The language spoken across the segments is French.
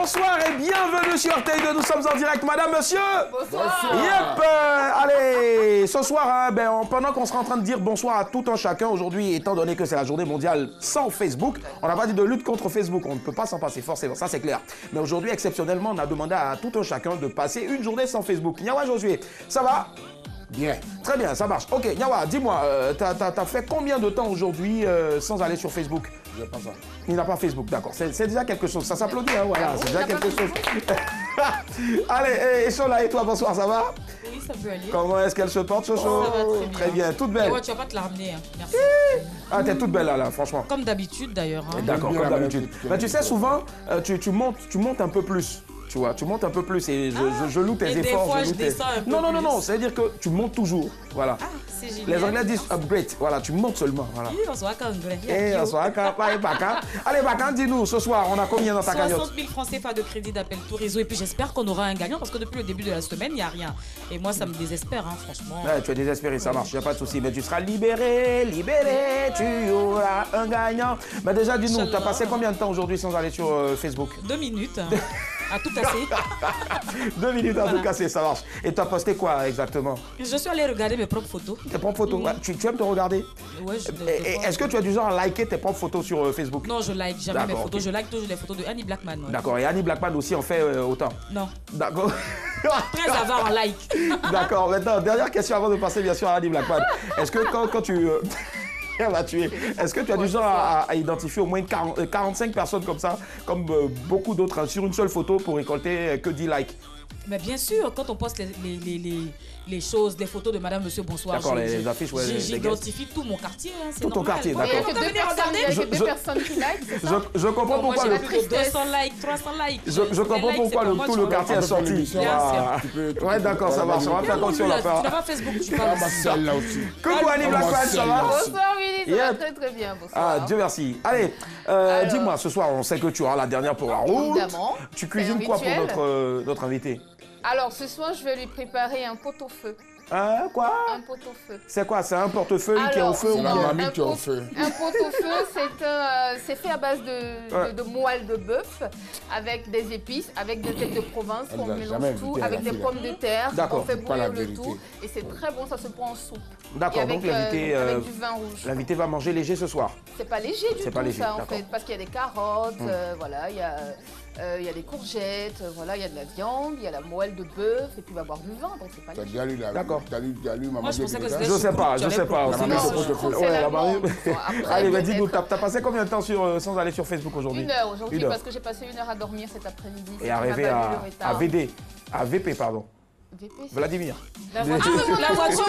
Bonsoir et bienvenue sur RTL2, nous sommes en direct, madame, monsieur. Bonsoir. Yep. Allez, ce soir, hein, pendant qu'on sera en train de dire bonsoir à tout un chacun, aujourd'hui, étant donné que c'est la journée mondiale sans Facebook, on n'a pas dit de lutte contre Facebook, on ne peut pas s'en passer forcément, ça c'est clair. Mais aujourd'hui, exceptionnellement, on a demandé à tout un chacun de passer une journée sans Facebook. Nyawa Josué, ça va? Bien. Très bien, ça marche. Ok, Nyawa, dis-moi, t'as fait combien de temps aujourd'hui sans aller sur Facebook? Je pas ça. Il n'a pas Facebook, d'accord. C'est déjà quelque chose. Ça s'applaudit, hein, voilà. C'est déjà quelque chose. Allez, Chola, et toi, bonsoir, ça va? Oui, ça peut aller. Comment est-ce qu'elle se porte, Chocho? Ça va très bien. Très bien, toute belle. Ouais, tu vas pas te la ramener, hein. Merci. Ah, t'es toute belle là, franchement. Comme d'habitude d'ailleurs. Hein. D'accord, bien comme la d'habitude. magnifique. Bah, tu sais, souvent, tu montes un peu plus. Tu vois, tu montes un peu plus et je loue tes et des efforts. fois, je loue tes- descends un peu Non, plus. non, c'est-à-dire que tu montes toujours. Voilà. Ah, c'est génial. Les Anglais disent upgrade. Voilà, tu montes seulement. Voilà. Oui, on se voit qu'en anglais. Et on soit capable, Bacan. Allez, Bacan, dis-nous, ce soir, on a combien dans ta cagnotte? 60 000 francs CFA de crédit d'appel tout réseau. Et puis j'espère qu'on aura un gagnant parce que depuis le début de la semaine, il n'y a rien. Et moi, ça me désespère, hein, franchement. Ouais, tu es désespéré, ça marche, il n'y a pas de souci. Mais tu seras libéré, tu auras un gagnant. Mais déjà, dis-nous, tu as Inch'Allah. passé combien de temps aujourd'hui sans aller sur Facebook? 2 minutes. Hein. À tout casser. 2 minutes à Voilà. tout casser, ça marche. Et tu as posté quoi exactement? Je suis allée regarder mes propres photos. Tes propres photos. Ouais, tu aimes te regarder? Ouais, Et est-ce que tu as du genre à liker tes propres photos sur Facebook? Non, je like jamais mes D'accord, photos. ok. Je like toujours les photos de Annie Blackman. Ouais. D'accord, et Annie Blackman aussi en fait autant? Non. D'accord. Très avare en like. D'accord, maintenant, dernière question avant de passer bien sûr à Annie Blackman. Est-ce que quand tu... Elle va tuer. Est-ce que tu as du genre à identifier au moins 45 personnes comme ça, comme beaucoup d'autres, hein, sur une seule photo pour récolter que 10 likes? Mais bien sûr, quand on poste les choses, des photos de Madame, Monsieur, bonsoir. D'accord, les affiches, ouais, les j'identifie tout mon quartier. Hein, c'est Tout ton normal. quartier, Ouais, d'accord. on peut venir regarder. Il y a Je- que deux je- personnes qui like, c'est ça? Je comprends Moi, pourquoi j'ai le... plus de 200 likes, 300 likes. Je comprends pourquoi tout le quartier est sorti. Bien sûr. Ouais, d'accord, ça marche. On va faire attention là. Tu n'as pas Facebook, tu Ah, parles. bah, celle-là aussi. Coucou Annie Blackman, ça va? Bonsoir, Willy, ça va Yep. très très bien. Ah, Bonsoir. Dieu merci. Allez, dis-moi, ce soir, on sait que tu auras la dernière pour la route. Évidemment. Tu C'est cuisines un quoi pour rituel. notre invité? Alors, ce soir, je vais lui préparer un pot-au-feu. Hein, quoi? Un pot-au-feu. C'est quoi? C'est un portefeuille qui est au Alors, feu ou c'est bien? la mamie qui est au feu. Un pot-au-feu, c'est fait à base de moelle de bœuf, avec des épices, avec des têtes de province, Elle qu'on l'a jamais mélange tout, invité à avec la des fille, pommes de terre, D'accord, on fait pas la bouillir le vérité. tout, et c'est très bon, ça se prend en soupe. D'accord, Et avec, donc l'invité avec du vin rouge. l'invité va manger léger ce soir. C'est pas léger du C'est tout pas léger, ça en d'accord. fait, parce qu'il y a des carottes, voilà, il y a des courgettes, voilà, il y a de la viande, il y a la moelle de bœuf, et puis il va boire du vin, donc c'est pas T'as léger. déjà lu la... D'accord. T'as lu maman Moi, je pensais que c'était- Je sais pas, je sais pas. Non, C'est mais pas- c'est Non, pas je trouve que Ouais, c'est la la Marie- bombe. Bon, après, Allez, vas-y, peut-être- dis-nous, t'as passé combien de temps sans aller sur Facebook aujourd'hui? 1 heure aujourd'hui, Une heure. parce que j'ai passé 1 heure à dormir cet après-midi. Et ça m'a arrivé valu à le retard. VD, à VP, pardon. VP, c'est- Vladimir. La voiture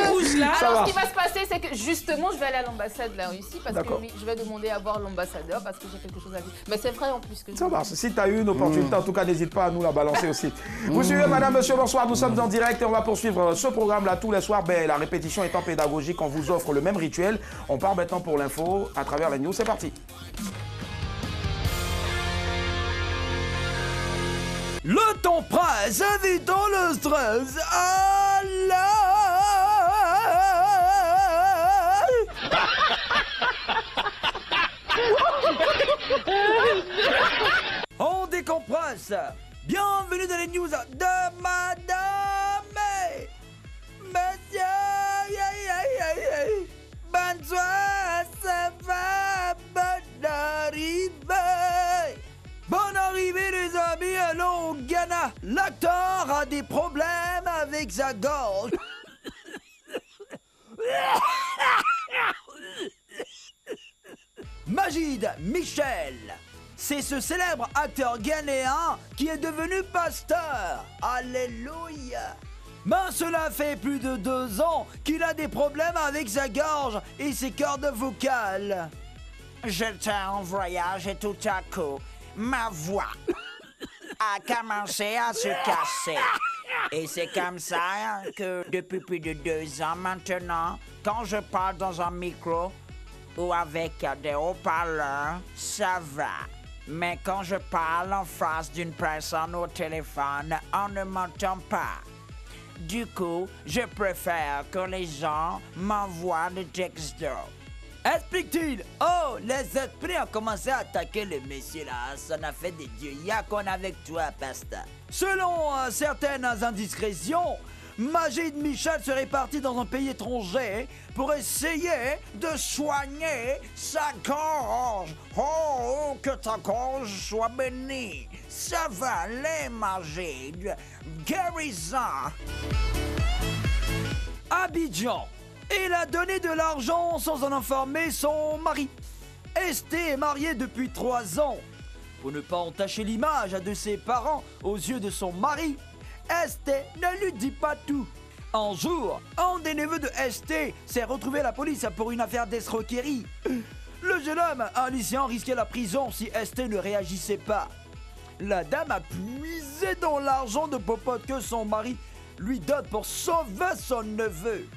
rouge là. Ça Alors, va. ce qui va se passer, c'est que justement, je vais aller à l'ambassade de la Russie parce que D'accord. oui, je vais demander à voir l'ambassadeur parce que j'ai quelque chose à dire. Mais c'est vrai en plus que Ça marche. Si tu as eu une opportunité, en tout cas, n'hésite pas à nous la balancer aussi. Vous suivez, madame, monsieur, bonsoir. Nous sommes en direct et on va poursuivre ce programme-là tous les soirs. La répétition étant pédagogique, on vous offre le même rituel. On part maintenant pour l'info à travers la news. C'est parti. Le temps presse, évitons le stress. On décompresse. Bienvenue dans les news de Madame et Monsieur. Bonne soirée, ça va, bonne arrivée. Bonne arrivée les amis, allons au Ghana. L'acteur a des problèmes avec sa gorge. Magid Michel, c'est ce célèbre acteur ghanéen qui est devenu pasteur. Alléluia. Mais cela fait plus de 2 ans qu'il a des problèmes avec sa gorge et ses cordes vocales. J'étais en voyage et tout à coup, ma voix a commencé à se casser. Et c'est comme ça que depuis plus de 2 ans maintenant, quand je parle dans un micro ou avec des haut-parleurs, ça va. Mais quand je parle en face d'une personne au téléphone, on ne m'entend pas. Du coup, je préfère que les gens m'envoient des textos. Explique-t-il. Oh, les esprits ont commencé à attaquer le monsieur là. Ça n'a fait des dieux. Y'a qu'on avec toi, pasta. Selon certaines indiscrétions, Magid Michel serait parti dans un pays étranger pour essayer de soigner sa gorge. Oh, que ta gorge soit bénie. Ça va aller, Magid. Guérison. Abidjan. Il a donné de l'argent sans en informer son mari. Esté est mariée depuis 3 ans. Pour ne pas entacher l'image de ses parents aux yeux de son mari, Esté ne lui dit pas tout. Un jour, un des neveux de Esté s'est retrouvé à la police pour une affaire d'escroquerie. Le jeune homme, un lycéen, risquait la prison si Esté ne réagissait pas. La dame a puisé dans l'argent de popote que son mari lui donne pour sauver son neveu.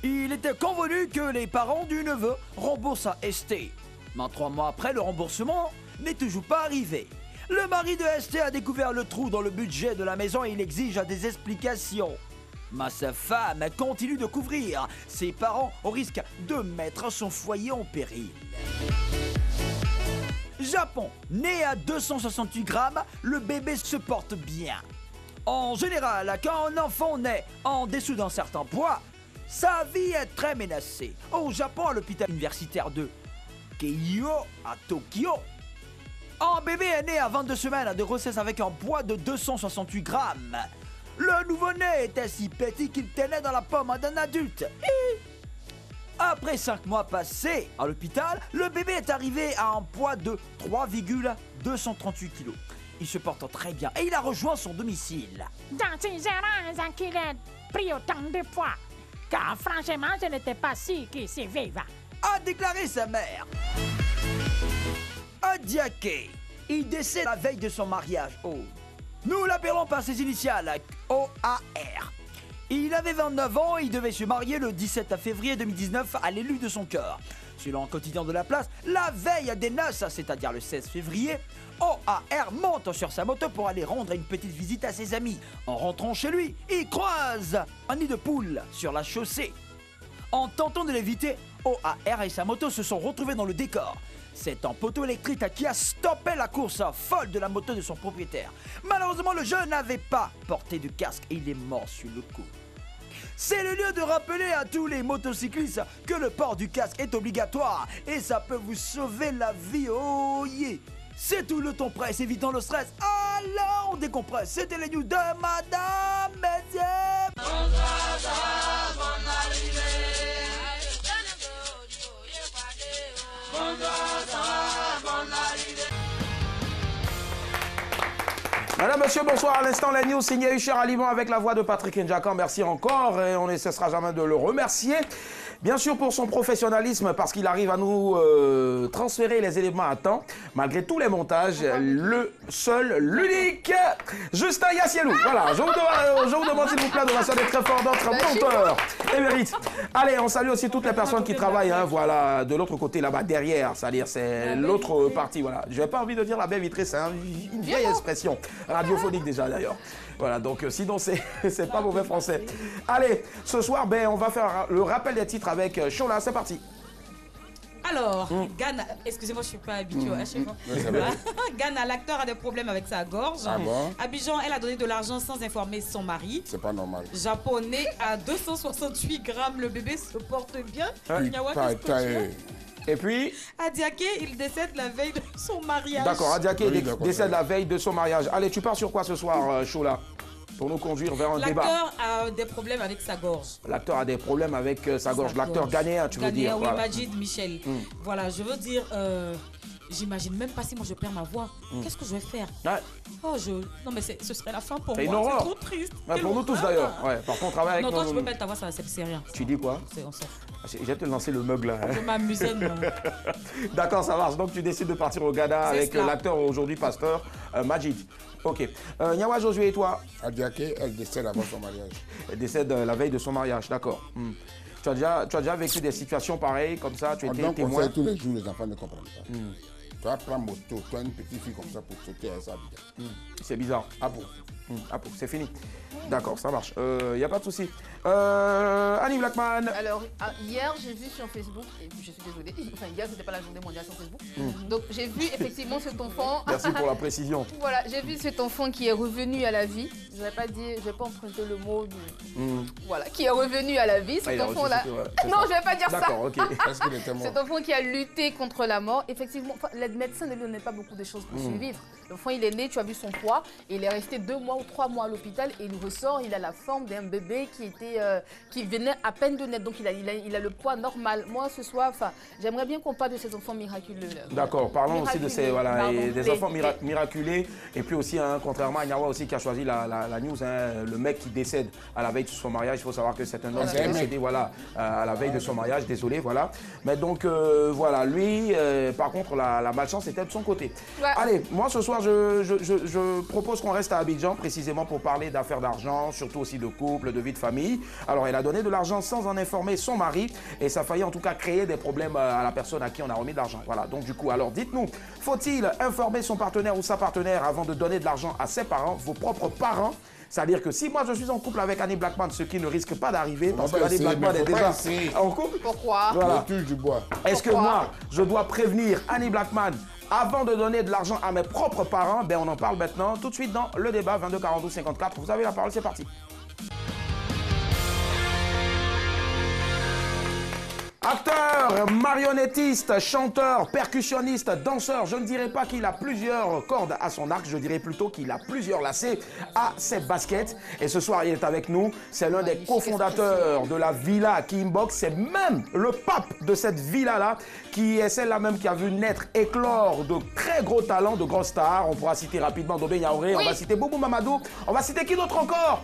Il était convenu que les parents du neveu remboursent à Esté. Mais 3 mois après, le remboursement n'est toujours pas arrivé. Le mari de Esté a découvert le trou dans le budget de la maison et il exige des explications. Mais sa femme continue de couvrir ses parents au risque de mettre son foyer en péril. Japon, né à 268 grammes, le bébé se porte bien. En général, quand un enfant naît en dessous d'un certain poids, sa vie est très menacée. Au Japon, à l'hôpital universitaire de Keio à Tokyo, un bébé est né à 22 semaines de grossesse avec un poids de 268 grammes. Le nouveau-né était si petit qu'il tenait dans la pomme d'un adulte. Après 5 mois passés à l'hôpital, le bébé est arrivé à un poids de 3,238 kg. Il se porte très bien et il a rejoint son domicile. Dans ces erreurs qu'il ait pris autant de poids, car franchement, je n'étais pas sûr qu'il s'y vive. A déclaré sa mère. Adiaké, il décède la veille de son mariage. Oh. Nous l'appelons par ses initiales, OAR. Il avait 29 ans et il devait se marier le 17 février 2019 à l'élu de son cœur. Selon un quotidien de la place, la veille des noces, c'est-à-dire le 16 février, OAR monte sur sa moto pour aller rendre une petite visite à ses amis. En rentrant chez lui, il croise un nid de poule sur la chaussée. En tentant de l'éviter, OAR et sa moto se sont retrouvés dans le décor. C'est un poteau électrique qui a stoppé la course folle de la moto de son propriétaire. Malheureusement, le jeune n'avait pas porté de casque et il est mort sur le coup. C'est le lieu de rappeler à tous les motocyclistes que le port du casque est obligatoire et ça peut vous sauver la vie. Oh yeah! C'est tout le temps presse, évitant le stress. Alors on décompresse. C'était les news de Madame Médième. Madame, monsieur, bonsoir. À l'instant, la news signée Usher Aliban avec la voix de Patrick Njakan. Merci encore et on ne cessera jamais de le remercier. Bien sûr pour son professionnalisme, parce qu'il arrive à nous transférer les éléments à temps, malgré tous les montages, le seul, l'unique, Justin Yassielou. Voilà, je vous demande s'il vous plaît de m'assurer très fort notre monteur émérite. Allez, on salue aussi toutes les personnes qui travaillent, hein, voilà, de l'autre côté là-bas, derrière, c'est-à-dire c'est l'autre partie, voilà. Je n'ai pas envie de dire la baie vitrée, c'est une vieille expression, radiophonique déjà d'ailleurs. Voilà, donc sinon c'est pas mauvais français. Allez, ce soir, ben, on va faire le rappel des titres avec Chola, c'est parti. Alors, Ghana, excusez-moi, je ne suis pas habituée à chaque fois. Ghana, l'acteur a des problèmes avec sa gorge. Ah bon? Abidjan, elle a donné de l'argent sans informer son mari. C'est pas normal. Japonais, à 268 grammes, le bébé se porte bien. Nyawa, qu'est-ce que tu as? Et puis Adiaké, il décède la veille de son mariage. D'accord, Adiaké Oui, décède la veille de son mariage. Allez, tu pars sur quoi ce soir, Chola? Pour nous conduire vers un débat. L'acteur a des problèmes avec sa gorge. L'acteur a des problèmes avec sa gorge. L'acteur ghanéen, tu veux dire. Oui, Voilà. Magid Michel. Voilà, je veux dire, j'imagine même pas si moi je perds ma voix. Qu'est-ce que je vais faire? Ouais. Oh, non mais ce serait la fin pour C'est une moi. horreur. C'est trop triste. Ouais, Quelle pour nous tous horreur. d'ailleurs. Ouais. Par contre, travaille avec Non, toi nos- tu peux mettre ta voix, ça c'est rien. Tu dis quoi? On s'en fout. Je vais te lancer le mug là. hein. Je m'amusais, non. D'accord, ça marche. Donc tu décides de partir au Ghana C'est avec cela. l'acteur aujourd'hui pasteur Majid. Ok. Nyawa Josué et toi? Adiaké, elle décède avant son mariage. Elle décède la veille de son mariage, d'accord. Tu as déjà vécu des situations pareilles comme ça? Tu On étais donne témoin? conseil tous les jours, les enfants ne comprennent pas. Tu vas prendre moto, toi une petite fille comme ça pour sauter à ça. C'est bizarre. Ah bon? Ah bon, c'est fini. D'accord, ça marche. Il n'y a pas de souci. Annie Blackman. Alors, hier, j'ai vu sur Facebook, et je suis désolée, enfin hier, c'était pas la journée mondiale sur Facebook, donc j'ai vu effectivement cet enfant. Merci pour la précision. Voilà, j'ai vu cet enfant qui est revenu à la vie. Je vais pas dire, je vais pas emprunter le mot voilà, qui est revenu à la vie. Cet enfant-là. Non, je vais pas dire ça. D'accord, ok. Parce qu'il était mort. Cet enfant qui a lutté contre la mort, effectivement, les médecins ne lui donnaient pas beaucoup de choses pour survivre. L'enfant, il est né, tu as vu son poids, et il est resté 2 mois ou 3 mois à l'hôpital et il ressort, il a la forme d'un bébé qui venait à peine de naître, donc il a le poids normal. Moi, ce soir, j'aimerais bien qu'on parle de ces enfants miraculeux. D'accord, parlons aussi de ces des enfants miraculeux. miraculés, et puis aussi, contrairement à Nyawa aussi qui a choisi la news, le mec qui décède à la veille de son mariage, il faut savoir que c'est un homme qui est décédé à la veille de son mariage, désolé, voilà. Mais donc, voilà, lui, par contre, la malchance était de son côté. Ouais. Allez, moi ce soir, je propose qu'on reste à Abidjan, précisément pour parler d'affaires d'argent, surtout aussi de couple, de vie de famille. Alors, elle a donné de l'argent sans en informer son mari, et ça a failli en tout cas créer des problèmes à la personne à qui on a remis de l'argent. Voilà, donc du coup, alors dites-nous, faut-il informer son partenaire ou sa partenaire avant de donner de l'argent à ses parents, vos propres parents? C'est-à-dire que si moi je suis en couple avec Annie Blackman, ce qui ne risque pas d'arriver, parce que Annie Blackman est déjà en couple. Pourquoi? Voilà. Touche du bois. Est-ce que moi, je dois prévenir Annie Blackman avant de donner de l'argent à mes propres parents? Ben on en parle maintenant, tout de suite dans le débat 22 42 54. Vous avez la parole, c'est parti. Acteur, marionnettiste, chanteur, percussionniste, danseur, je ne dirais pas qu'il a plusieurs cordes à son arc, je dirais plutôt qu'il a plusieurs lacets à ses baskets. Et ce soir, il est avec nous. C'est l'un des cofondateurs de la Villa Kimbox. C'est même le pape de cette villa-là, qui est celle-là même qui a vu naître, éclore de très gros talents, de grosses stars. On pourra citer rapidement Dobé Yaoré, on va citer Boubou Mamadou, on va citer qui d'autre encore?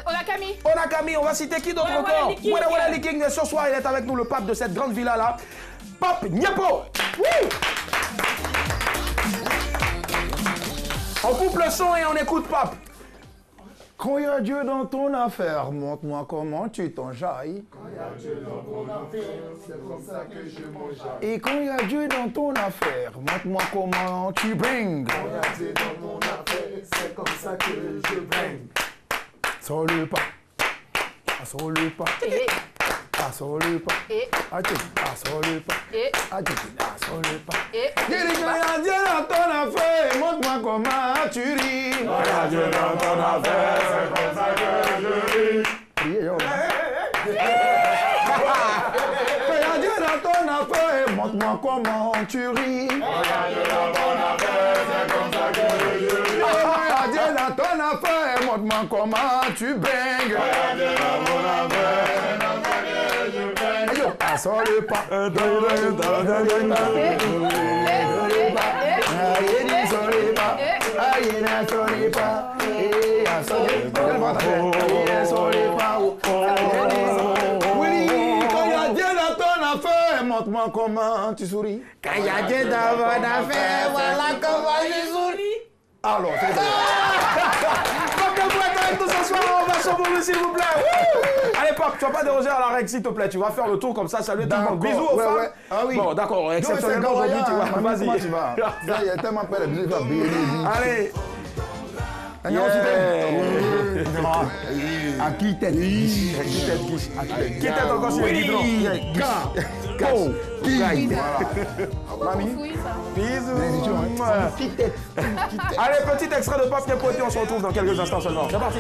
Onakami. Onakami, on va citer qui d'autre encore? Wala Liking. Ce soir, il est avec nous, le pape de cette grande villa-là, Pape Nyepo. On coupe le son et on écoute Pape. Quand il y a Dieu dans ton affaire, montre-moi comment tu t'enjailles. Quand il y a Dieu dans ton affaire, c'est comme ça que je m'enjaille. Et quand il y a Dieu dans ton affaire, montre-moi comment tu bringues. Quand il y a Dieu dans ton affaire, c'est comme ça que je bringue. Sors le pas, sors le pas. Sors le pas, sors le pas, sors le pas. Dis quand il y a Dieu dans ton affaire, montre-moi comment tu ris. Quand il y a Dieu dans ton affaire, c'est comme ça que je ris. Quand il y a Dieu dans ton affaire, montre-moi comment tu ris. Quand il y a Dieu dans ton affaire, c'est comme ça que je ris. Quand il y a Dieu dans ton affaire, montre-moi comment tu bringues. Quand il y a Dieu dans ton affaire, c'est comme ça que je bringue. Sors le pas. Montre-moi comment tu souris. Quand il y a Dieu dans mon affaire, voilà comment je souris. Alors, c'est ça. Pape Nyepo est avec nous ce soir, on va s'envoler s'il vous plaît. Allez Pape, tu vas pas déroger à la règle s'il te plaît, tu vas faire le tour comme ça, salut tout le monde. Bisous aux femmes. Ah oui. Bon d'accord, exceptionnellement aujourd'hui tu vas, vas-y. Comment tu vas? Il y a tellement peur de bisous, Allez. À qui tête? Qui tête encore sur le guidron? Mamie. Bisous. Allez, petit extrait de Pape Nyepo, on se retrouve dans quelques instants seulement. C'est parti.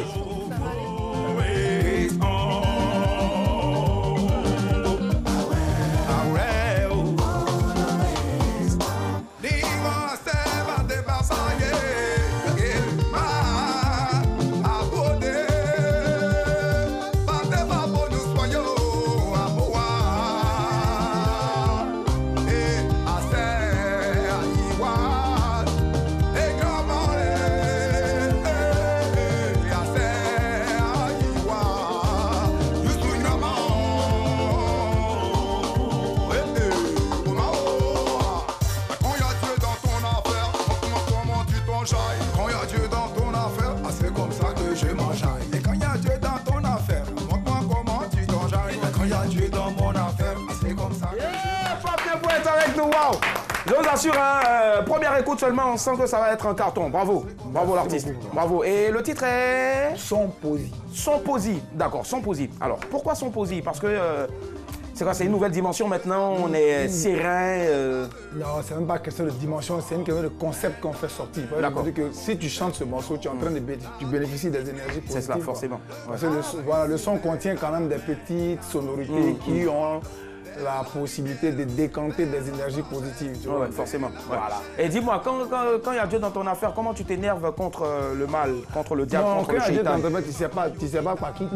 Quand il y a Dieu dans ton affaire, c'est comme ça que je m'enjaille. Et quand il y a Dieu dans ton affaire, montre-moi comment tu t'enjailles. Et quand il y a Dieu dans mon affaire, c'est comme ça que je m'enjaille. Pape Nyepo est avec nous, waouh. Je vous assure, hein, première écoute seulement, on sent que ça va être un carton. Bravo, bravo l'artiste. Bravo. Et le titre est Son posi. Son posi. D'accord, son posi. Alors, pourquoi son posi? Parce que c'est quoi? C'est une nouvelle dimension maintenant, on est serein. Non, c'est même pas question de dimension, c'est une question de concept qu'on fait sortir. D'accord. Que si tu chantes ce morceau, tu es en train de tu bénéficies des énergies positives. C'est cela, forcément. Parce que voilà, le son contient quand même des petites sonorités qui ont la possibilité de décanter des énergies positives. Tu vois. Ouais, forcément. Voilà. Et dis-moi, quand il y a Dieu dans ton affaire, comment tu t'énerves contre le mal, contre le diable, contre le quand il y a Dieu shaitan? dans ton affaire, tu sais pas quoi qui.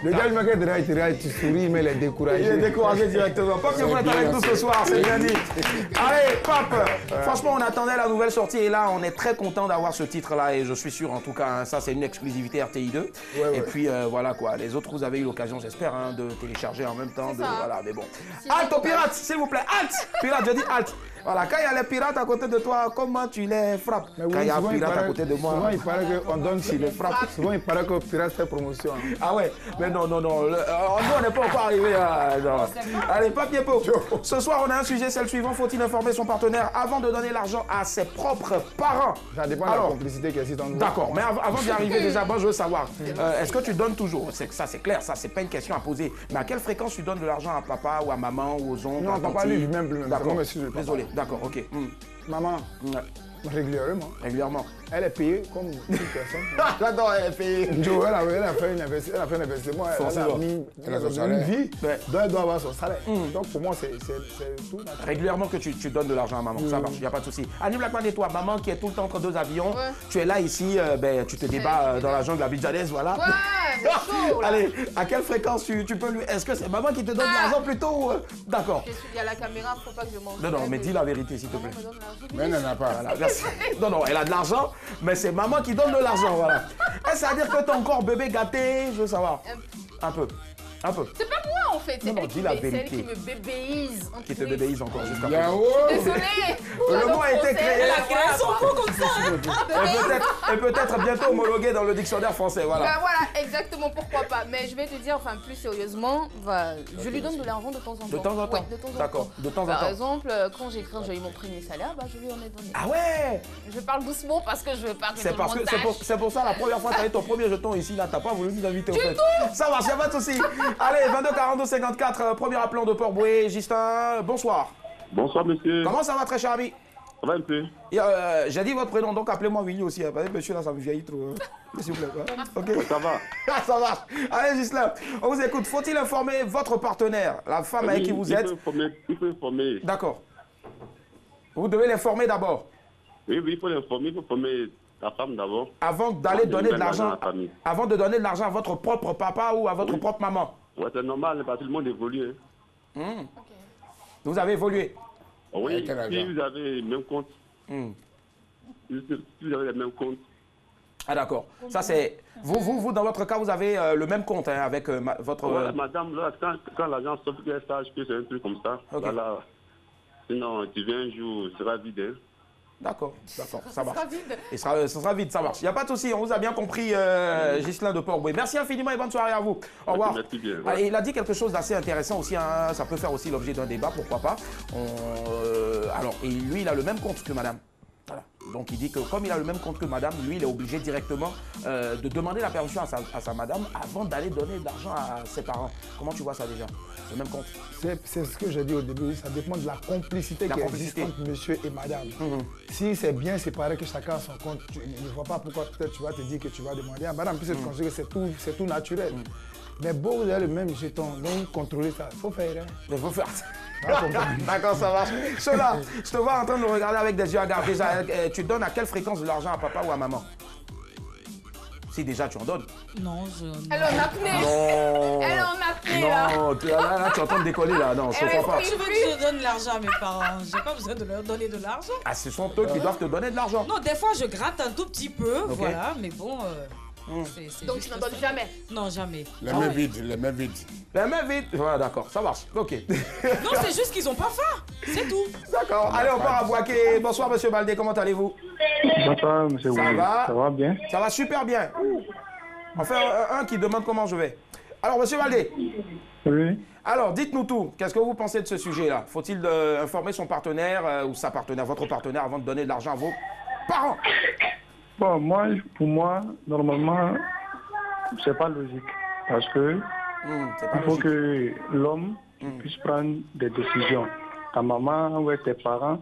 Le gars, il me regarde, tu souris, mais il est découragé. Il est découragé directement. Pape, vous êtes avec nous ce soir, c'est bien dit. Allez, Pape, franchement, on attendait la nouvelle sortie et là, on est très content d'avoir ce titre-là et je suis sûr, en tout cas, hein, ça, c'est une exclusivité RTI2. Et puis, voilà quoi. Les autres, vous avez eu l'occasion, j'espère, hein, de télécharger en même temps. Voilà, mais bon. Halte aux pirates, s'il vous plaît, halte! Pirate, je dis halte. Voilà, quand il y a les pirates à côté de toi, comment tu les frappes? Mais oui, quand il y a un souvent, pirate à côté de moi. Souvent, il paraît qu'on donne sur les frappes. Souvent, il paraît que le pirate fait promotion. Ah ouais, mais non. Nous, on n'est pas encore arrivé à... Non. Allez, papier pot. Ce soir, on a un sujet, c'est le suivant. Faut-il informer son partenaire avant de donner l'argent à ses propres parents? Ça dépend de la complicité qui existe entre nous. D'accord, mais avant d'y arriver, déjà, moi, je veux savoir, est-ce que tu donnes toujours? Ça, c'est clair, ça, c'est pas une question à poser. Mais à quelle fréquence tu donnes de l'argent à papa ou à maman ou aux oncles? Non, papa, lui-même. D'accord, désolé, d'accord, ok. Maman, régulièrement. Régulièrement. Elle est payée comme toute personne. J'adore, elle est payée. Joe, elle a fait un investissement. Elle a mis une vie, donc elle doit avoir son salaire. Donc pour moi, c'est tout naturel. Régulièrement que tu donnes de l'argent à maman, ça marche, il n'y a pas de souci. Annie Blackman et toi, maman qui est tout le temps entre deux avions, tu es là ici, tu te débats dans la jungle abidjanaise, voilà. Ouais, c'est chaud, là. Allez, à quelle fréquence tu peux lui... Est-ce que c'est maman qui te donne de l'argent plutôt D'accord. Il y a la caméra, faut pas que je mange. Non, mais dis la vérité s'il te plaît. Mais elle n'en a pas. Voilà, merci. Non, elle a de l'argent, mais c'est maman qui donne de l'argent, voilà. Est-ce à dire que t'es encore bébé gâté? Je veux savoir. Un peu. C'est pas moi en fait, c'est Non, dis la elle vérité. qui me bébéise. Qui te bébéise encore jusqu'à Yao! Désolée. Le mot a été créé. Elle a créé son mot comme ça. Et peut-être bientôt homologué dans le dictionnaire français, voilà. Bah voilà, exactement, pourquoi pas. Mais je vais te dire, enfin plus sérieusement, je lui donne de l'argent de temps en temps. De temps en temps. Ouais, de temps en D'accord, temps. de temps en Par temps. exemple, quand j'ai eu mon premier salaire, je lui en ai donné. Ah ouais! Je parle doucement parce que je veux pas que tout C'est le parce monde que sache. c'est pour ça la première fois que tu as eu ton premier jeton ici, là, t'as pas voulu nous inviter au fait. Ça marche, y'a pas de souci. Allez, 22 42 54, premier appelant de Port-Boué. Justin, bonsoir. Bonsoir, monsieur. Comment ça va, très cher ami? Ça va un peu? J'ai dit votre prénom, donc appelez-moi Willy aussi. Hein. Monsieur, là, ça me vieillit trop. S'il vous plaît. Hein. Ok. Ça va. Ça marche. Allez, Justin, on vous écoute. Faut-il informer votre partenaire, la femme avec qui vous êtes? Il faut informer. D'accord. Vous devez l'informer d'abord. Oui, il faut l'informer. Il faut informer la femme d'abord. Avant d'aller donner de l'argent. à la famille. Avant de donner de l'argent à votre propre papa ou à votre propre maman. Ouais, c'est normal, parce que le monde évolue. Hein. Vous avez évolué. Oui, si vous avez le même compte. Si vous avez le même compte. Ah d'accord. Ça c'est... Vous, dans votre cas, vous avez le même compte hein, avec votre... Ouais, madame, là, quand l'agent sort qu'elle sache que c'est un truc comme ça, voilà. Sinon, tu viens un jour, il sera vide. Hein. D'accord, ça marche. Vide. Ça sera vide, ça marche. Il n'y a pas de souci, on vous a bien compris, Ghislain de Port-Boué. Merci infiniment et bonne soirée à vous. Au revoir. Merci bien. Ah, il a dit quelque chose d'assez intéressant aussi, hein. Ça peut faire aussi l'objet d'un débat, pourquoi pas. Alors, et lui, il a le même compte que madame. Voilà. Donc il dit que comme il a le même compte que madame, lui il est obligé directement de demander la permission à sa madame avant d'aller donner de l'argent à ses parents. Comment tu vois ça déjà? Le même compte. C'est ce que j'ai dit au début, ça dépend de la complicité qui existe entre monsieur et madame. Si c'est bien séparé que chacun a son compte, tu ne vois pas pourquoi peut-être tu vas te dire que tu vas demander à madame, puisque tu considères que c'est tout naturel. Mais bon, vous avez le même jeton, donc contrôler ça, il faut faire. Il faut faire ça. D'accord, ça marche. Cela, je te vois en train de me regarder avec des yeux hagards. Déjà, tu donnes à quelle fréquence de l'argent à papa ou à maman? Si déjà tu en donnes. Non, Elle en a apnée. Non. Elle en a apnée là. Non, là, tu es en train de décoller là. Non, je ne crois pas. Tu veux que je donne l'argent à mes parents? J'ai pas besoin de leur donner de l'argent. Ah, ce sont eux qui doivent te donner de l'argent. Non, des fois je gratte un tout petit peu, voilà, mais bon. Donc tu n'en donnes jamais? Non, jamais. Les mains vides, les mains vides. Les mains vides. Voilà, d'accord, ça marche. Ok. Non, c'est juste qu'ils ont pas faim. C'est tout. D'accord. Allez, on part à Boaké. Bonsoir, monsieur Baldé. Comment allez-vous? Bonsoir, monsieur Ça Willy. va? Ça va bien? Ça va super bien. Enfin, un qui demande comment je vais. Alors, monsieur Baldé. Oui. Alors, dites-nous tout. Qu'est-ce que vous pensez de ce sujet-là? Faut-il informer son partenaire ou sa partenaire, votre partenaire, avant de donner de l'argent à vos parents? Bon, pour moi, normalement, c'est pas logique. Parce que il faut que l'homme puisse prendre des décisions. Ta maman ou tes parents,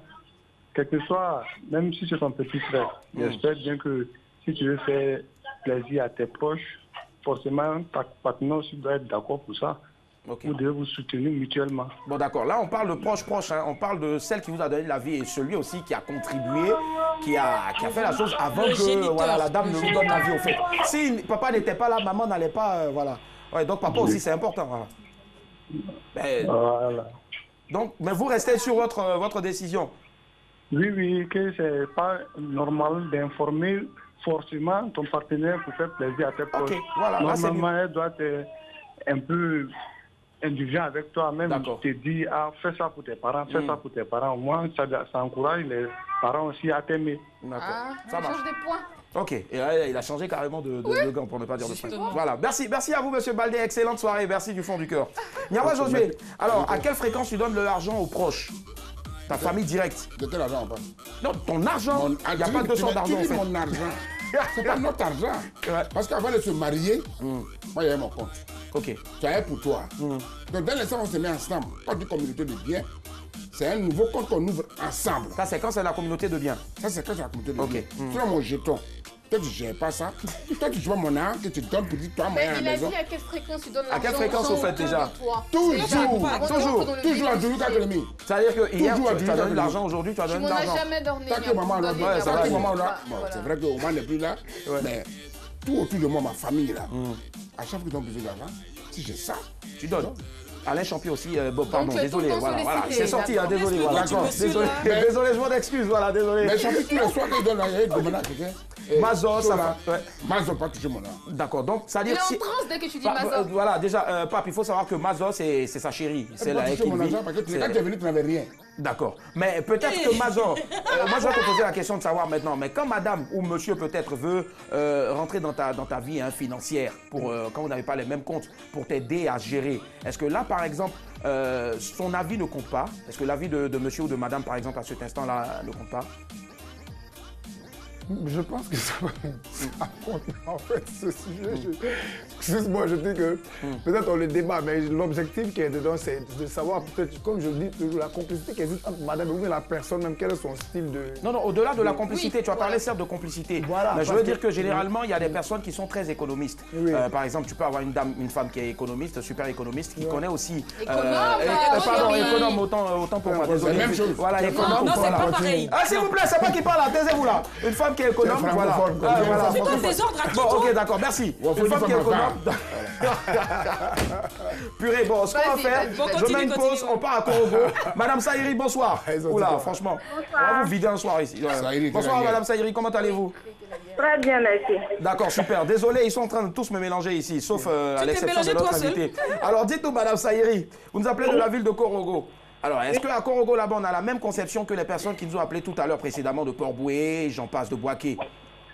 quel que soit, même si c'est ton petit frère, j'espère bien que si tu veux faire plaisir à tes proches, forcément, ta partenaire aussi doit être d'accord pour ça. Vous devez vous soutenir mutuellement. Bon, d'accord. Là, on parle de proche, hein. On parle de celle qui vous a donné la vie et celui aussi qui a contribué, qui a fait la chose avant que voilà, la dame ne vous donne la vie, au fait. Si papa n'était pas là, maman n'allait pas, voilà. Ouais, donc, papa aussi, c'est important, voilà. Voilà. Donc, mais vous restez sur votre décision? Oui, que c'est pas normal d'informer forcément ton partenaire pour faire plaisir à tes proches. Voilà, normalement, elle doit être un peu indulgent avec toi-même. Tu te dis, fais ça pour tes parents, fais ça pour tes parents. Au moins, ça encourage les parents aussi à t'aimer. D'accord. Ça change des points. Ok, et là, il a changé carrément de gant, pour ne pas dire de point. Voilà, merci à vous, monsieur Baldé. Excellente soirée, merci du fond du cœur. Niawa Josué, alors, à quelle fréquence tu donnes de l'argent aux proches? Ta famille directe? De quel argent on parle? Non, ton argent. Il n'y a pas 200 d'argent, en fait. Mon argent. C'est pas notre argent. Parce qu'avant de se marier, moi, il y avait mon compte. Ok. C'est pour toi. Donc, dans l'instant où on se met ensemble, quand on dit communauté de biens, c'est un nouveau compte qu'on ouvre ensemble. Ça, c'est quand c'est la communauté de biens? Ça, c'est quand c'est la communauté de biens. Sur mon jeton. Toi, tu ne gères pas ça. Toi, tu vois mon argent que tu donnes pour dire toi, moi, à la maison. Il a dit à quelle fréquence tu donnes l'argent? À quelle fréquence, au fait, déjà? Toujours à Djoulou Kakélemi. C'est-à-dire que hier, tu as donné de l'argent, aujourd'hui, tu as donné de l'argent. Tu m'en as jamais donné. Tant que maman là, c'est vrai que maman n'est plus là, mais tout autour de moi, ma famille là, à chaque fois qu'ils ont besoin d'argent, si j'ai ça, tu donnes. Alain Champion aussi, pardon, désolé, voilà, c'est sorti, désolé, voilà, d'accord, désolé, je m'en excuse, voilà, désolé. Mais Champion, tous les soirs qu'il donne, il demande à quelqu'un. Mazor, ça va. Mazor, pas toucher mon argent. D'accord, donc ça veut dire. Il est en transe dès que tu dis Mazor. Voilà, déjà, Pape, il faut savoir que Mazor, c'est sa chérie. C'est la toucher mon argent parce que quand tu es venu, tu n'avais rien. D'accord, mais peut-être que Mazor, moi je vais te poser la question de savoir maintenant, mais quand madame ou monsieur peut-être veut rentrer dans ta vie financière, quand vous n'avez pas les mêmes comptes, pour t'aider à gérer, est-ce que là par exemple, son avis ne compte pas? Est-ce que l'avis de monsieur ou de madame par exemple à cet instant-là ne compte pas? Je pense que ça compte. En fait, ce sujet, excuse-moi, je dis que peut-être on le débat, mais l'objectif qui est dedans, c'est de savoir peut-être, comme je dis toujours, la complicité qui existe entre madame et la personne, même quel est son style de... Non, au-delà de la complicité, tu as parlé certes de complicité. Voilà, mais je veux dire que généralement, il y a des personnes qui sont très économistes. Par exemple, tu peux avoir une femme qui est économiste, super économiste, qui connaît aussi... économe, autant pour moi, désolé. C'est la même chose. Voilà, économe. Non, c'est pas pareil. Ah, s'il vous plaît, c'est pas qui parle là, taisez-vous là. Une femme qui est économe, voilà. C'est pas des ordres à qui? Bon, ok, d'accord, merci. Une femme qui est économe. Purée, bon, ce qu'on va faire, je mets une pause, on part à Korogo. Madame Saïri, bonsoir. Oula, franchement, on va vous vider un soir ici. Bonsoir, Madame Saïri, comment allez-vous? Très bien, merci. D'accord, super. Désolé, ils sont en train de tous me mélanger ici, sauf à l'exception de notre invité. Alors, dites-nous, Madame Saïri, vous nous appelez de la ville de Korogo. Alors, est-ce qu'à Korogo, là-bas, on a la même conception que les personnes qui nous ont appelés tout à l'heure précédemment de Port-Boué, j'en passe, de Boaké?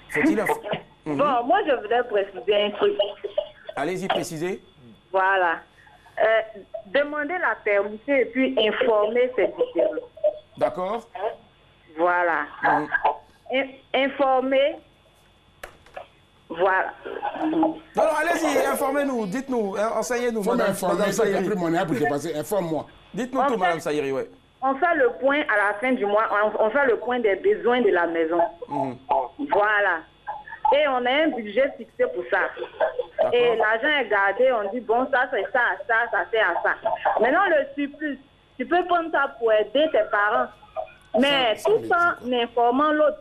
Faut-il... Bon, moi, je voudrais préciser un truc. Allez-y, précisez. Voilà. Demander la permission et puis informer, c'est différent. D'accord. Voilà. Informer. Voilà. Alors, allez-y, informez-nous, dites-nous, enseignez-nous, Madame Saïri. J'ai pris mon air pour dépasser, informe-moi. Dites-nous tout, Madame Saïri, oui. On fait le point à la fin du mois, on fait le point des besoins de la maison. Voilà. Et on a un budget fixé pour ça. Et l'argent est gardé, on dit, bon, ça c'est ça, ça c'est à ça. Maintenant, le surplus, tu peux prendre ça pour aider tes parents. Mais tout en informant l'autre,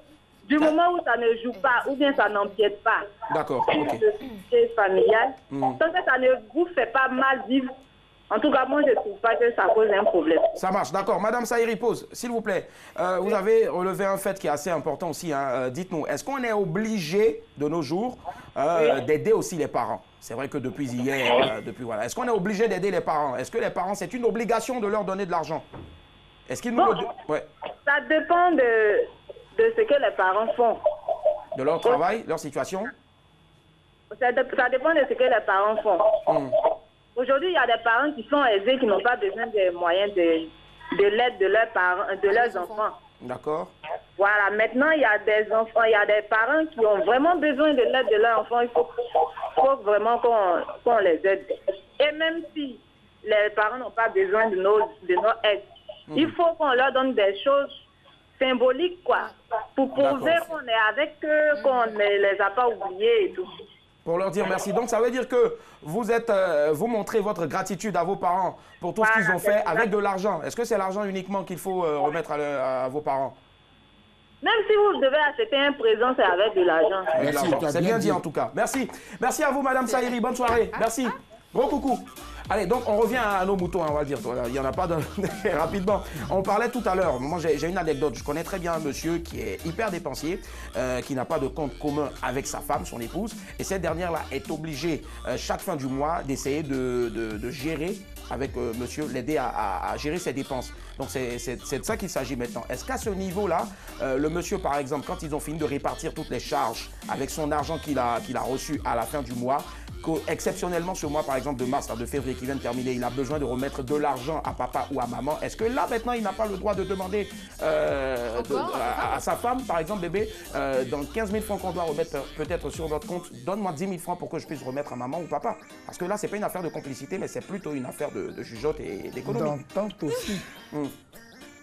du moment où ça ne joue pas, ou bien ça n'empiète pas. D'accord, ok. Le budget familial, tant que ça ne vous fait pas mal vivre. En tout cas, moi, je ne trouve pas que ça pose un problème. Ça marche, d'accord. Madame Saïri, pose, s'il vous plaît. Vous avez relevé un fait qui est assez important aussi. Hein. Dites-nous, est-ce qu'on est obligé, de nos jours, d'aider aussi les parents? C'est vrai que depuis hier, voilà. Est-ce qu'on est obligé d'aider les parents? Est-ce que les parents, c'est une obligation de leur donner de l'argent? Est-ce qu'ils nous... Ouais. Ça dépend de ce que les parents font. De leur travail, leur situation? Ça dépend de ce que les parents font. Aujourd'hui, il y a des parents qui sont aisés, qui n'ont pas besoin des moyens de l'aide de leurs parents, de leurs enfants. D'accord. Voilà, maintenant, il y a des enfants, il y a des parents qui ont vraiment besoin de l'aide de leurs enfants. Il faut vraiment qu'on les aide. Et même si les parents n'ont pas besoin de nos aides, il faut qu'on leur donne des choses symboliques, quoi, pour prouver qu'on est avec eux, qu'on ne les a pas oubliés et tout. Pour leur dire merci. Donc, ça veut dire que vous montrez votre gratitude à vos parents pour tout ce qu'ils ont fait avec de l'argent. Est-ce que c'est l'argent uniquement qu'il faut remettre à vos parents? Même si vous devez acheter un présent, c'est avec de l'argent. C'est bien dit en tout cas. Merci. Merci à vous, Madame Saïri. Bonne soirée. Merci. Gros coucou. Allez, donc on revient à nos moutons, on va dire. Il n'y en a pas de... Rapidement. On parlait tout à l'heure. Moi, j'ai une anecdote. Je connais très bien un monsieur qui est hyper dépensier, qui n'a pas de compte commun avec sa femme, son épouse. Et cette dernière-là est obligée, chaque fin du mois, d'essayer de gérer avec monsieur, l'aider à gérer ses dépenses. Donc, c'est de ça qu'il s'agit maintenant. Est-ce qu'à ce niveau-là, le monsieur, par exemple, quand ils ont fini de répartir toutes les charges avec son argent qu'il a reçu à la fin du mois, exceptionnellement ce mois par exemple de mars, de février qui vient de terminer, il a besoin de remettre de l'argent à papa ou à maman, est-ce que là maintenant il n'a pas le droit de demander à sa femme, par exemple bébé, dans 15 000 francs qu'on doit remettre peut-être sur notre compte, donne-moi 10 000 francs pour que je puisse remettre à maman ou papa? Parce que là c'est pas une affaire de complicité mais c'est plutôt une affaire de jugeote et d'économie. D'entente aussi.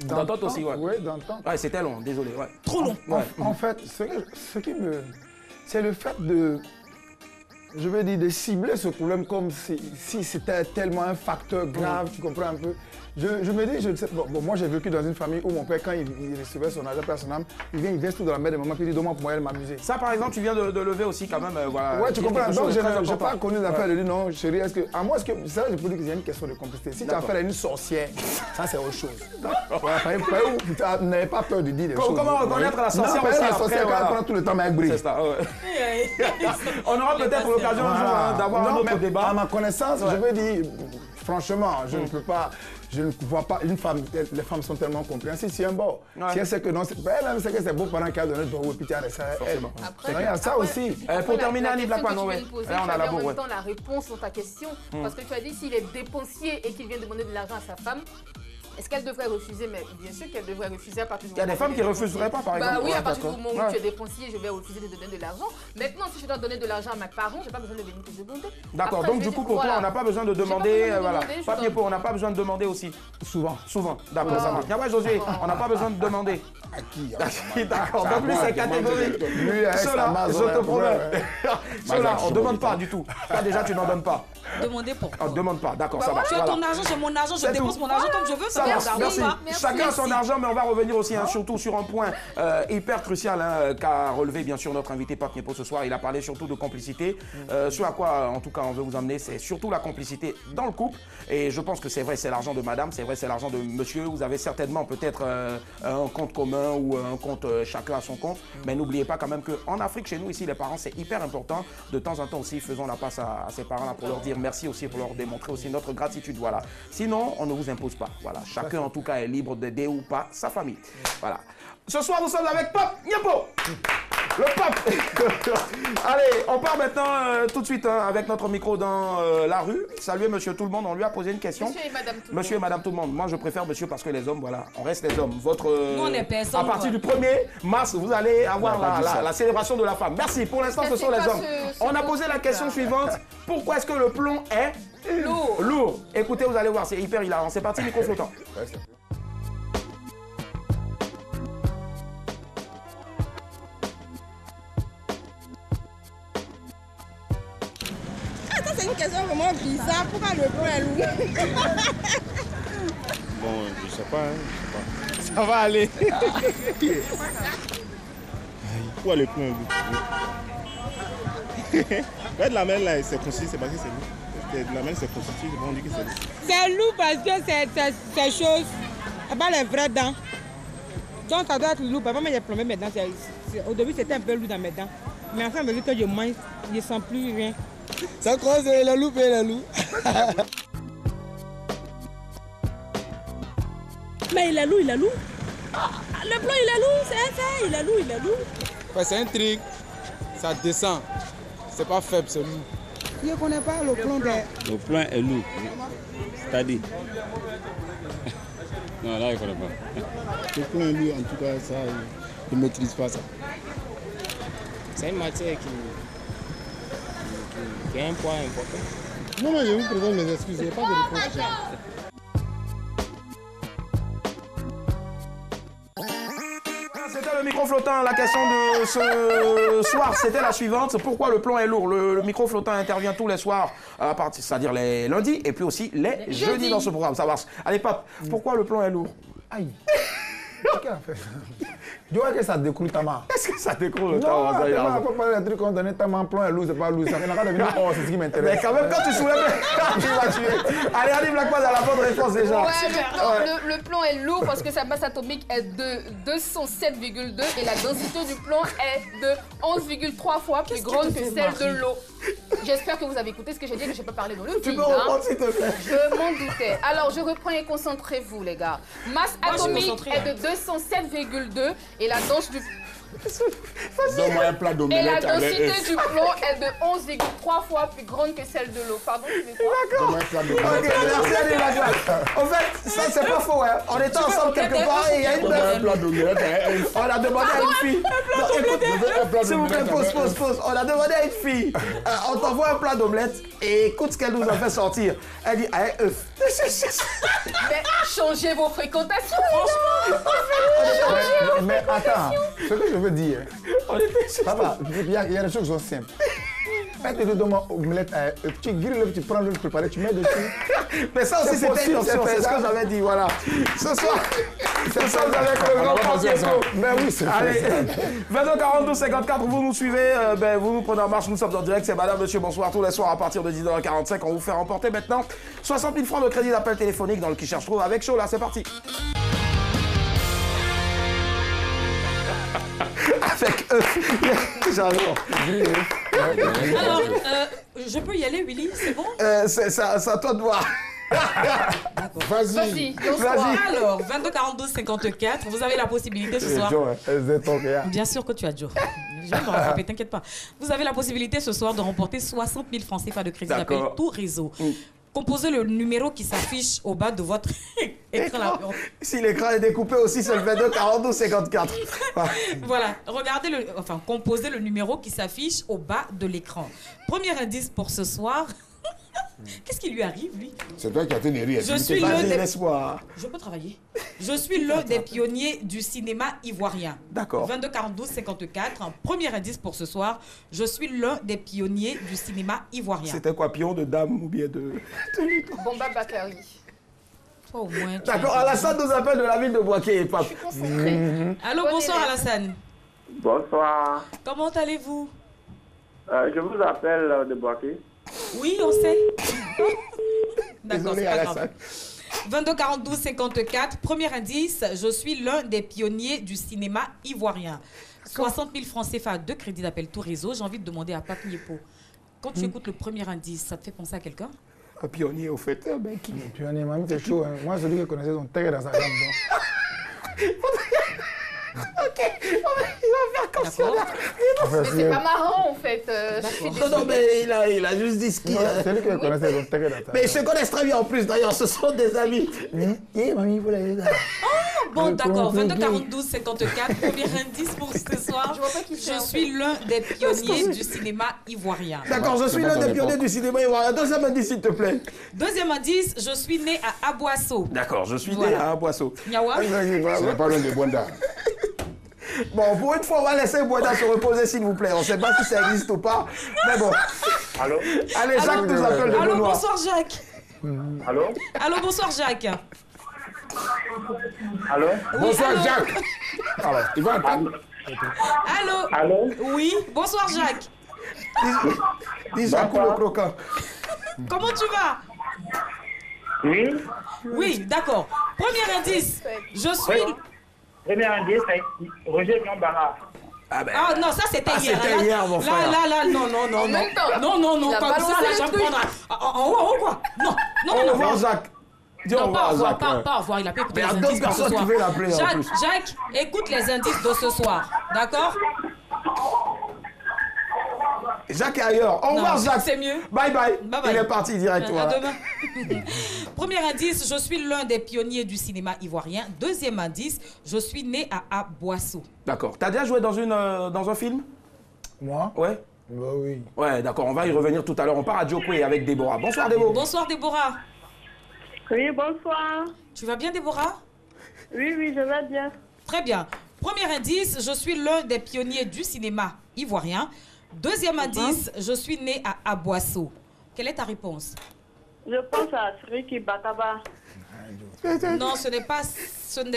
D'entente aussi, ouais. Oui, d'entente. Ouais, c'était long, désolé. Ouais. Trop long. En fait, ce qui me... c'est le fait de... Je veux dire, de cibler ce problème comme si c'était tellement un facteur grave, tu comprends un peu. Je me dis, je ne sais pas, bon, moi j'ai vécu dans une famille où mon père, quand il recevait son argent personnel, il vient tout dans la main de maman, puis il dit, donne-moi pour moi, elle m'amuser. Ça par exemple, tu viens de lever aussi quand même, voilà. Ouais, tu comprends, donc je n'ai pas connu l'affaire de dire, non, chérie, est-ce que, à moi, est-ce que, ça je peux dire qu'il y a une question de complicité. Si tu as affaire à une sorcière, ça c'est autre chose. N'avez pas peur de dire des choses. Comment reconnaître la sorcière aussi la sorcière, quand elle prend tout le temps, mais elle brille. C'est ça, on aura peut-être l'occasion un jour d'avoir un autre débat. À ma connaissance, je veux dire, franchement, je ne peux pas... Je ne vois pas une femme, les femmes sont tellement compréhensives. Si un bon, si elle sait que non, elle sait que c'est beau parent qui a donné ton puis tu as resté elle. Il y a ça aussi. Pour terminer, Annie Blackman, ouais. Là, on a en même temps la réponse sur ta question. Parce que tu as dit s'il est dépensier et qu'il vient demander de l'argent à sa femme, est-ce qu'elle devrait refuser? Mais bien sûr qu'elle devrait refuser à partir du moment où... Il y a des femmes qui ne refuseraient pas, par exemple. Bah oui, à partir du moment où tu es dépensier, je vais refuser de te donner de l'argent. Maintenant, si je dois donner de l'argent à mes parents, je n'ai pas besoin de venir te demander. D'accord, donc du coup, pour toi, on n'a pas besoin de demander, voilà. Papier pour, on n'a pas besoin de demander aussi. Souvent. D'accord, ça marche. Ouais, Josué, on n'a pas besoin de demander. À qui? D'accord, donc lui, c'est catégorique. Ceux-là, je te promets. Ceux-là, on ne demande pas du tout. Là, déjà, tu n'en donnes pas. Demandez pourquoi. On ne demande pas, d'accord, ça marche. Tu as ton argent, j'ai mon argent, je dépense mon argent comme je veux, ça marche. Merci. Merci. Chacun a son argent, mais on va revenir aussi surtout sur un point hyper crucial qu'a relevé bien sûr notre invité Pape Niepo ce soir. Il a parlé surtout de complicité. Ce à quoi en tout cas on veut vous emmener, c'est surtout la complicité dans le couple. Et je pense que c'est vrai, c'est l'argent de madame, c'est vrai, c'est l'argent de monsieur. Vous avez certainement peut-être un compte commun ou un compte chacun à son compte. Mais n'oubliez pas quand même qu'en Afrique, chez nous ici, les parents, c'est hyper important. De temps en temps aussi, faisons la passe à ces parents-là pour leur dire merci aussi, pour leur démontrer aussi notre gratitude. Voilà. Sinon, on ne vous impose pas. Voilà. Chacun en tout cas est libre d'aider ou pas sa famille. Voilà. Ce soir, nous sommes avec Pape Niepo. Le pape. Allez, on part maintenant tout de suite avec notre micro dans la rue. Saluez monsieur tout le monde, on lui a posé une question. Monsieur et madame tout le monde. Monsieur et madame tout le monde. Moi, je préfère monsieur parce que les hommes, voilà, on reste les hommes. Votre, nous, on est personne, à partir du 1er mars, vous allez avoir la célébration de la femme. Merci. Pour l'instant, ce sont les hommes. On a posé la question suivante. Pourquoi est-ce que le plomb est lourd? Écoutez, vous allez voir, c'est hyper hilarant. C'est parti, micro flottant. C'est une question vraiment bizarre. Pourquoi le plomb est lourd? Bon, je sais pas, Ça va aller. Pourquoi le plomb est lourd? La main là, c'est constitué, c'est parce que c'est lourd. La main c'est constitué, on dit que c'est lourd. C'est lourd parce que c'est chose, c'est pas les vraies dents. Donc ça doit être lourd. Papa, j'ai plombé mes dents. Au début c'était un peu lourd dans mes dents. Mais enfin, quand je mange, je ne sens plus rien. Ça croise la loupe et la loupe. Mais il est lourd, il est lourd. Le plomb il est lourd, c'est un fait, il est lourd. Ouais, c'est un truc, ça descend. C'est pas faible, c'est lourd. Je ne connais pas le plan des... Le plan est lourd. C'est-à-dire. Non, là, je ne connais pas. Le plan est lourd, en tout cas, ça, je ne maîtrise pas ça. C'est une matière qui a un poids important. Non, mais je vous présente mes excuses, il n'y a pas de réponse. C'était le micro flottant. La question de ce soir, c'était la suivante. Pourquoi le plan est lourd? Le micro flottant intervient tous les soirs, c'est-à-dire les lundis et puis aussi les jeudis dans ce programme. Ça marche. Allez, Pape, pourquoi le plan est lourd? Aïe. Qu'est-ce qu'il a fait? Je vois que ça décroule ta main. Est-ce que ça décroule ta main? Non, on ne peut pas des trucs qu'on donne ta main, plan est lourd, c'est pas lourd. Ça n'a pas devenir c'est ce qui m'intéresse. Mais quand même, quand tu soulèves, tu vas tuer. Allez, Ali Black Paz a la bonne réponse déjà. Ouais, le plomb est lourd parce que sa masse atomique est de 207,2 et la densité du plomb est de 11,3 fois plus grande que celle de l'eau. J'espère que vous avez écouté ce que j'ai dit, mais je n'ai pas parlé dans le vide. Tu peux reprendre, s'il te plaît. Je m'en doutais. Alors, je reprends et concentrez-vous, les gars. Masse atomique est de 207,2 et la densité du... Donne-moi un plat d'omelette. Et la densité du plomb est de 11,3 fois plus grande que celle de l'eau. Pardon, tu veux quoi? D'accord. Ok, merci Ali Black Paz. En fait, ça c'est pas faux. Hein. On était ensemble quelque part et il y a une meuf. On a demandé à une fille. S'il vous plaît, pause. On a demandé à une fille. On t'envoie un plat d'omelette et écoute ce qu'elle nous a fait sortir. Elle dit, ah, œuf. Mais changez vos fréquentations. Mais attends, ce que je veux dire, papa, il y a des choses qui sont simples. Quand tu donnes une omelette, tu grilles l'œuf, tu prends l'œuf préparé, tu mets dessus. Mais ça aussi, c'était une option, c'est ce que j'avais dit, voilà. Ce soir, vous avez le grand Francisco. Ben oui, c'est allez, 22h42-54, vous nous suivez, vous nous prenez en marche, nous sommes en direct, c'est madame, monsieur, bonsoir, tous les soirs à partir de 10h45, on vous fait remporter maintenant 60 000 francs de crédit d'appel téléphonique dans le qui cherche trouve avec Show, là, c'est parti. Avec eux. J'adore. Alors, je peux y aller, Willy, c'est bon? C'est à toi de voir. Vas-y. Alors, 22-42-54, vous avez la possibilité ce soir. Bien sûr que tu as Joe. Je vais me rattraper, t'inquiète pas. Vous avez la possibilité ce soir de remporter 60 000 francs CFA de crédit d'appel tout réseau. Composez le numéro qui s'affiche au bas de votre écran. Si l'écran est découpé aussi, c'est le 22-42-54. Voilà, composez le numéro qui s'affiche au bas de l'écran. Premier indice pour ce soir. Qu'est-ce qui lui arrive, lui? C'est toi qui as tenu rire. Je suis l'un des... Je peux travailler. Je suis l'un des pionniers du cinéma ivoirien. D'accord. 22-42-54. Premier indice pour ce soir. Je suis l'un des pionniers du cinéma ivoirien. C'était quoi, pion de dame ou bien de... Bomba Bakary. Au moins. D'accord, Alassane nous appelle de la ville de Boaké. Je suis concentrée. Allô, bonsoir Alassane. Bonsoir. Comment allez-vous? Je vous appelle de Boaké. Oui, on sait. D'accord, c'est pas grave. 22-42-54. Premier indice, je suis l'un des pionniers du cinéma ivoirien. 60 000 francs CFA de crédit d'appel tout réseau. J'ai envie de demander à Pape Niepo. Quand tu écoutes le premier indice, ça te fait penser à quelqu'un? Un pionnier, au fait. Un pionnier, mamie, c'est chaud. Hein. Moi, celui qui connaissait son terre dans sa jambe. Ok, il va faire comme ça. Mais c'est pas marrant en fait. Non, mais il a juste dit ce qu'il a. C'est lui qui connaissait son terre dans sa jambe. Mais ils se connaissent très bien en plus d'ailleurs, ce sont des amis. Mamie, vous l'avez là. Bon, d'accord, 22-42-54, premier indice pour ce soir. Je suis l'un des pionniers du cinéma ivoirien. D'accord, je suis l'un des pionniers du cinéma ivoirien. Deuxième indice, s'il te plaît. Deuxième indice, je suis né à Aboissau. D'accord, je suis né à Aboissau. Niawa. Ce n'est pas loin de Bonda. Bon, pour une fois, on va laisser Bonda se reposer, s'il vous plaît. On ne sait pas si ça existe ou pas. Mais bon. Allô? Allez, Jacques nous appelle de Benoît. Allô, bonsoir Jacques. Allô? Allô, bonsoir Jacques. Allô? Oui, bonsoir allô. Jacques. Alors, il va attendre. Allô? Allô? Oui, bonsoir Jacques. Dis Jacques le croquant. Comment tu vas? Oui? Oui, d'accord. Premier indice, je suis... Oui. Premier indice, c'est Roger Nyambara. Ah non, ça c'était hier. C'était hier, mon frère. Là, non, comme ça, là, j'en prendrai. En haut, quoi? Non. Au revoir, Jacques. Dis au revoir, Jacques. Pas au revoir, il a pas écouté les indices pour ce soir. Jacques, écoute les indices de ce soir, d'accord? Jacques est ailleurs. Au revoir, Jacques. C'est mieux. Bye bye. Bye bye. Il est parti direct. À Voilà. demain. Premier indice, je suis l'un des pionniers du cinéma ivoirien. Deuxième indice, je suis né à Boisseau. D'accord. T'as déjà joué dans un film? Moi? Ouais. Bah oui. Ouais, d'accord. On va y revenir tout à l'heure. On part à Djokwe avec Déborah. Bonsoir, Déborah. Bonsoir, Déborah. Oui, bonsoir. Tu vas bien, Déborah? Oui, oui, je vais bien. Très bien. Premier indice, je suis l'un des pionniers du cinéma ivoirien. Deuxième indice, je suis né à Boisseau. Quelle est ta réponse? Je pense à Sriki Bakaba. Non, ce n'est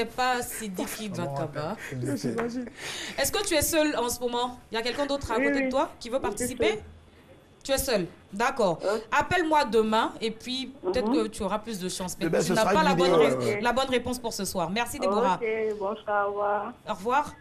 pas Sidiki Bakaba. Est-ce que tu es seul en ce moment? Il y a quelqu'un d'autre à côté de toi qui veut participer? Tu es seul. D'accord. Appelle-moi demain et puis peut-être que tu auras plus de chance. Mais tu n'as pas la bonne réponse pour ce soir. Merci, Déborah. Ok, bonsoir, au revoir. Au revoir.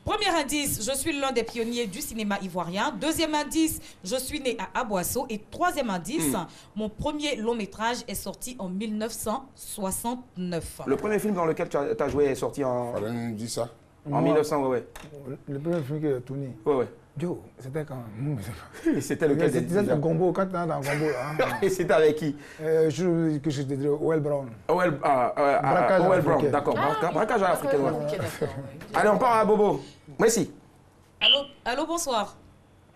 Premier indice, je suis l'un des pionniers du cinéma ivoirien. Deuxième indice, je suis né à Boisseau. Et troisième indice, mon premier long métrage est sorti en 1969. Le premier film dans lequel tu as joué est sorti en... Fallait nous dire ça. En 1900, ouais. Le premier film que j'ai tourné. Ouais. Joe, c'était quand? C'était lequel? C'était Gombo, quand tu es dans Gombo. Et c'était avec qui? Que j'étais de Owell Brown. Owell Brown, d'accord. Braquage à l'africaine. Allez, on part à Bobo. Merci. Allô, bonsoir.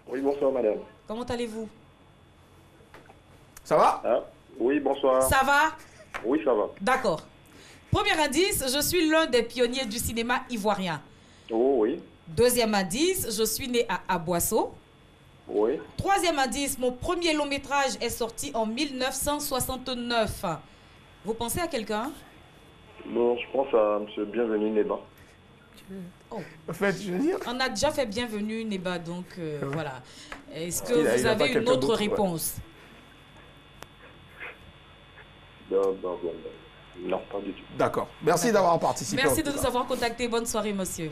Oui, bonsoir, madame. Comment allez-vous? Ça va? Oui, bonsoir. Ça va? Oui, ça va. D'accord. Premier indice, je suis l'un des pionniers du cinéma ivoirien. Oh, oui. Deuxième indice, je suis né à Boisseau. Oui. Troisième indice, mon premier long métrage est sorti en 1969. Vous pensez à quelqu'un? Bon, je pense à M. Bienvenu Neba. Oh. En fait, je veux dire... On a déjà fait Bienvenue Neba, donc voilà. Est-ce que Il vous a avez pas une autre d'autre, réponse? Non, pas du tout. D'accord. Merci d'avoir participé. Merci de nous avoir contactés. Bonne soirée, monsieur.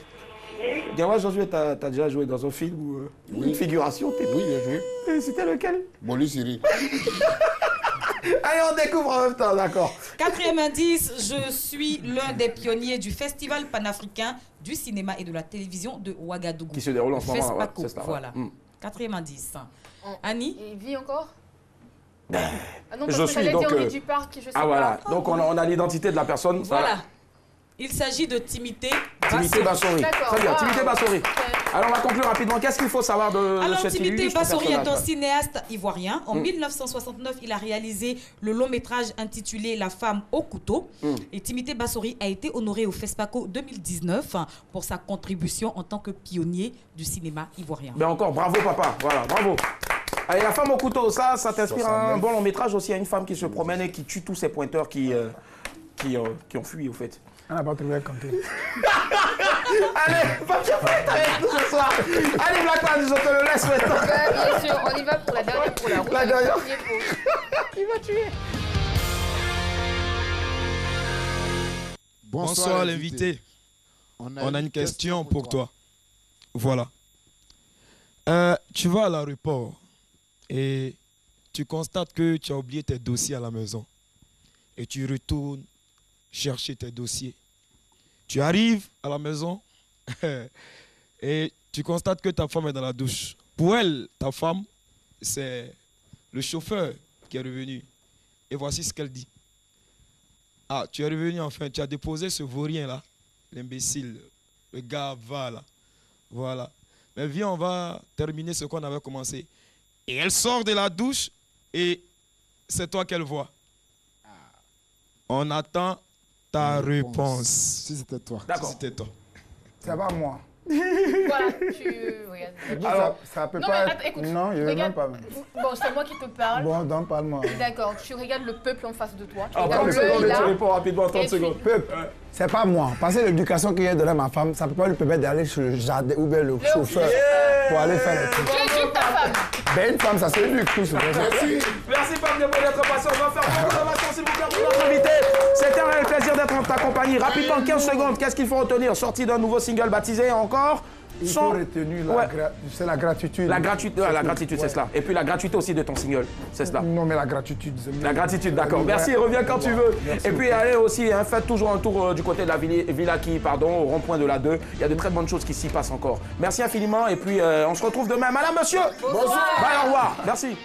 Gawa, Josué, t'as déjà joué dans un film ou une figuration? Oui, j'ai joué. C'était lequel? Bolu Siri. Allez, on découvre en même temps, d'accord. Quatrième indice, je suis l'un des pionniers du Festival panafricain du cinéma et de la télévision de Ouagadougou. Qui se déroule en ce moment. FESPACO, C'est ça, voilà. Quatrième indice. Annie? Il vit encore? Ah non, parce que j'allais dire Henri Duparc, je sais pas. Voilà, donc on a l'identité de la personne. Voilà. Il s'agit de Timité Bassori. Très bien, Timité Bassori. Alors on va conclure rapidement. Qu'est-ce qu'il faut savoir de cette Timité illustre Bassori est un personnage? cinéaste ivoirien. En 1969, il a réalisé le long métrage intitulé La femme au couteau. Et Timité Bassori a été honoré au FESPACO 2019 pour sa contribution en tant que pionnier du cinéma ivoirien. Ben encore, bravo papa, voilà, bravo. Allez, La femme au couteau, ça t'inspire un bon long métrage aussi à une femme qui se promène et qui tue tous ces pointeurs qui ont fui au fait. On n'a pas trouvé à compter. Allez, pas fête avec nous ce soir. Allez, Black Man, je te le laisse maintenant. Bien sûr, on y va pour la dernière pour la route. La dernière. Il va tuer. Bonsoir l'invité. On a une question pour toi. Voilà. Tu vas à l'aéroport et tu constates que tu as oublié tes dossiers à la maison. Et tu retournes chercher tes dossiers. Tu arrives à la maison et tu constates que ta femme est dans la douche. Pour elle, ta femme, c'est le chauffeur qui est revenu. Et voici ce qu'elle dit. Ah, tu es revenu enfin, tu as déposé ce vaurien-là, l'imbécile, le gars va là. Voilà. Mais viens, on va terminer ce qu'on avait commencé. Et elle sort de la douche et c'est toi qu'elle voit. On attend ta réponse. Si c'était toi. D'accord. Si c'était toi. C'est pas moi. Voilà, tu regardes. Alors, ça peut non, pas mais être... attends, écoute, non, je ne vais même pas. Bon, c'est moi qui te parle. Bon, donc parle-moi. D'accord, tu regardes le peuple en face de toi. Tu Après, tu réponds rapidement, 30 secondes. Peuple, c'est pas moi. Parce que l'éducation qu'il y a donné à ma femme, ça ne peut pas lui permettre d'aller sur le jardin ou bien le chauffeur pour aller faire les trucs. Tu éduques ta femme. Ben, une femme, ça s'éduque tout. Merci. Merci, Pape Diabo, d'être passé. On va faire beaucoup d'innovation, s'il vous plaît, pour notre invité. C'était un réel plaisir d'être en ta compagnie. Rapidement, 15 secondes. Qu'est-ce qu'il faut retenir? Sortie d'un nouveau single baptisé encore Il faut retenir c'est la gratitude. La gratitude, c'est cela. Et puis la gratuité aussi de ton single, c'est cela. Non, mais la gratitude. La gratitude, d'accord. Merci, reviens quand tu veux. Merci. Et puis allez aussi, faites toujours un tour du côté de la Villa Qui, au rond-point de la 2. Il y a de très bonnes choses qui s'y passent encore. Merci infiniment et puis on se retrouve demain. Madame, monsieur. Bonsoir. Bye, au revoir. Merci.